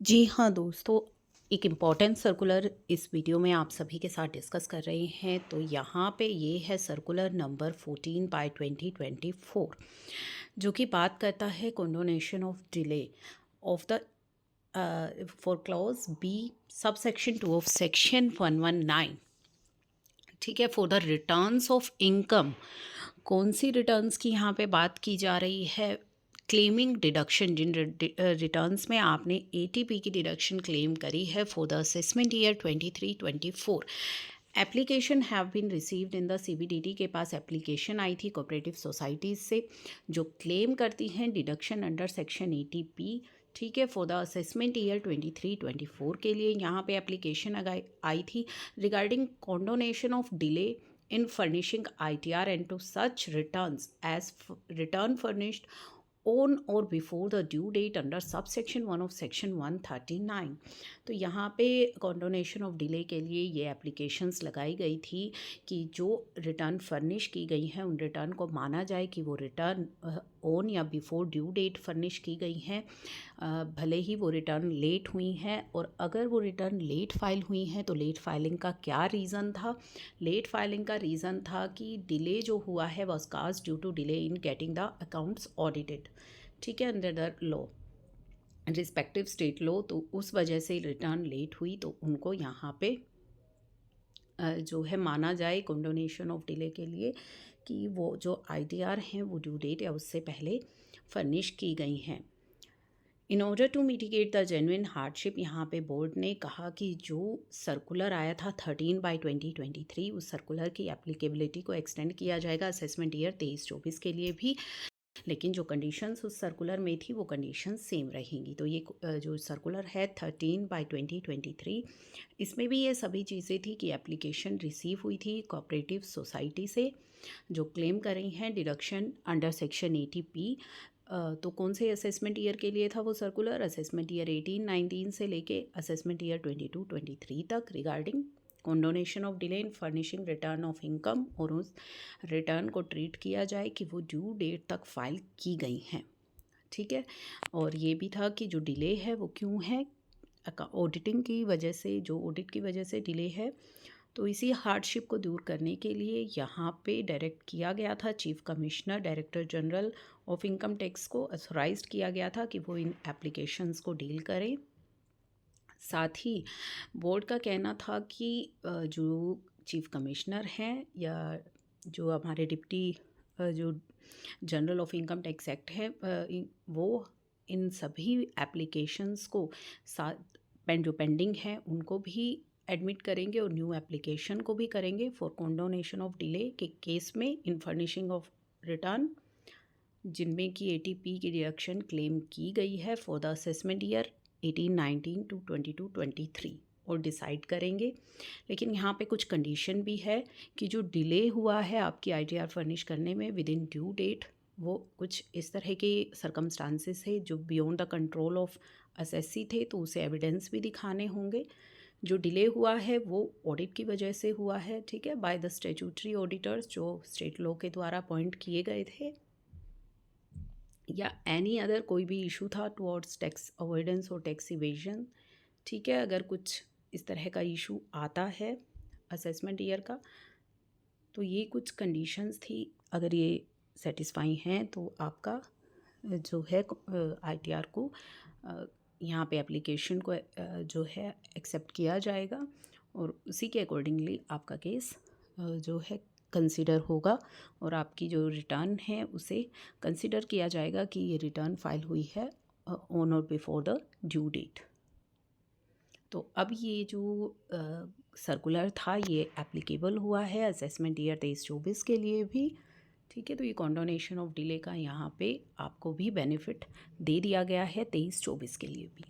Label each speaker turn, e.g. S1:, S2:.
S1: जी हाँ दोस्तों, एक इम्पॉर्टेंट सर्कुलर इस वीडियो में आप सभी के साथ डिस्कस कर रहे हैं। तो यहाँ पे ये है सर्कुलर नंबर 14/2024, जो कि बात करता है condonation of delay of the for clause B sub section 2 of section 119। ठीक है, for the returns of income. कौन सी रिटर्न्स की यहाँ पे बात की जा रही है? क्लेमिंग डिडक्शन, जिन रिटर्न्स में आपने एटीपी की डिडक्शन क्लेम करी है for the assessment year 23-24। Application have been received in the CBDT के पास एप्लीकेशन आई थी कोऑपरेटिव सोसाइटीज़ से, जो क्लेम करती हैं डिडक्शन अंडर सेक्शन एटीपी। ठीक है, फॉर द असेसमेंट ईयर 23-24 के लिए यहाँ पे एप्लीकेशन आई थी regarding condonation of delay in furnishing ITR and to such returns as return furnished on or before the due date under subsection 1 of section 139। तो यहाँ पे कॉन्डोनेशन ऑफ डिले के लिए ये एप्लीकेशंस लगाई गई थी कि जो रिटर्न फर्निश की गई हैं उन रिटर्न को माना जाए कि वो रिटर्न ऑन या बिफोर ड्यू डेट फर्निश की गई हैं, भले ही वो रिटर्न लेट हुई हैं। और अगर वो रिटर्न लेट फाइल हुई हैं तो लेट फाइलिंग का क्या रीज़न था? लेट फाइलिंग का रीज़न था कि डिले जो हुआ है was cause due to delay in getting the accounts audited. ठीक है, under the law, respective state law. तो उस वजह से रिटर्न लेट हुई तो उनको यहाँ पे जो है माना जाए कंडोनेशन ऑफ डिले के लिए कि वो जो आईटीआर हैं वो ड्यू डेट या उससे पहले फर्निश की गई हैं। In order to mitigate the genuine hardship, यहाँ पे बोर्ड ने कहा कि जो सर्कुलर आया था 13/2023, उस सर्कुलर की एप्लीकेबिलिटी को एक्सटेंड किया जाएगा असेसमेंट ईयर 23-24 के लिए भी, लेकिन जो कंडीशंस उस सर्कुलर में थी वो कंडीशंस सेम रहेंगी। तो ये जो सर्कुलर है 13/2023, इसमें भी ये सभी चीज़ें थी कि एप्लीकेशन रिसीव हुई थी कोऑपरेटिव सोसाइटी से जो क्लेम कर रही हैं डिडक्शन अंडर सेक्शन एटीपी। तो कौन से असेसमेंट ईयर के लिए था वो सर्कुलर? असेसमेंट ईयर 18-19 से लेके असेसमेंट ईयर 22-23 तक regarding condonation of delay in furnishing return of income, और उस रिटर्न को ट्रीट किया जाए कि वो ड्यू डेट तक फाइल की गई हैं। ठीक है, और ये भी था कि जो डिले है वो क्यों है? ऑडिटिंग की वजह से, जो ऑडिट की वजह से डिले है। तो इसी हार्डशिप को दूर करने के लिए यहाँ पे डायरेक्ट किया गया था, chief commissioner director general of income tax को अथोराइज्ड किया गया था कि वो इन एप्लीकेशंस को डील करें। साथ ही बोर्ड का कहना था कि जो चीफ कमिश्नर हैं या जो हमारे डिप्टी जो general of income tax act है, वो इन सभी एप्लीकेशंस को साथ जो पेंडिंग हैं उनको भी एडमिट करेंगे और न्यू एप्लीकेशन को भी करेंगे फॉर कॉन्डोनेशन ऑफ डिले के केस में इन फर्निशिंग ऑफ रिटर्न जिनमें कि एटीपी की डिडक्शन क्लेम की गई है for the assessment year 18-19 to 22-23 और डिसाइड करेंगे। लेकिन यहाँ पे कुछ कंडीशन भी है कि जो डिले हुआ है आपकी आईटीआर फर्निश करने में विद इन ड्यू डेट, वो कुछ इस तरह के सर्कमस्टांसिस है जो beyond the control of assessee थे, तो उसे एविडेंस भी दिखाने होंगे। जो डिले हुआ है वो ऑडिट की वजह से हुआ है, ठीक है, बाय द स्टैट्यूटरी ऑडिटर्स जो स्टेट लॉ के द्वारा अपॉइंट किए गए थे, या एनी अदर कोई भी इशू था टुवर्ड्स टैक्स अवॉइडेंस और टैक्स इवेजन। ठीक है, अगर कुछ इस तरह का इशू आता है असेसमेंट ईयर का तो ये कुछ कंडीशंस थी, अगर ये सेटिस्फाई हैं तो आपका जो है आईटीआर को यहाँ पे एप्लीकेशन को जो है एक्सेप्ट किया जाएगा और उसी के अकॉर्डिंगली आपका केस जो है कंसिडर होगा और आपकी जो रिटर्न है उसे कंसिडर किया जाएगा कि ये रिटर्न फाइल हुई है ऑन और बिफोर द ड्यू डेट। तो अब ये जो सर्कुलर था ये एप्लीकेबल हुआ है असेसमेंट ईयर 23-24 के लिए भी। ठीक है, तो ये कॉन्डोनेशन ऑफ डिले का यहाँ पे आपको भी बेनिफिट दे दिया गया है 23-24 के लिए भी।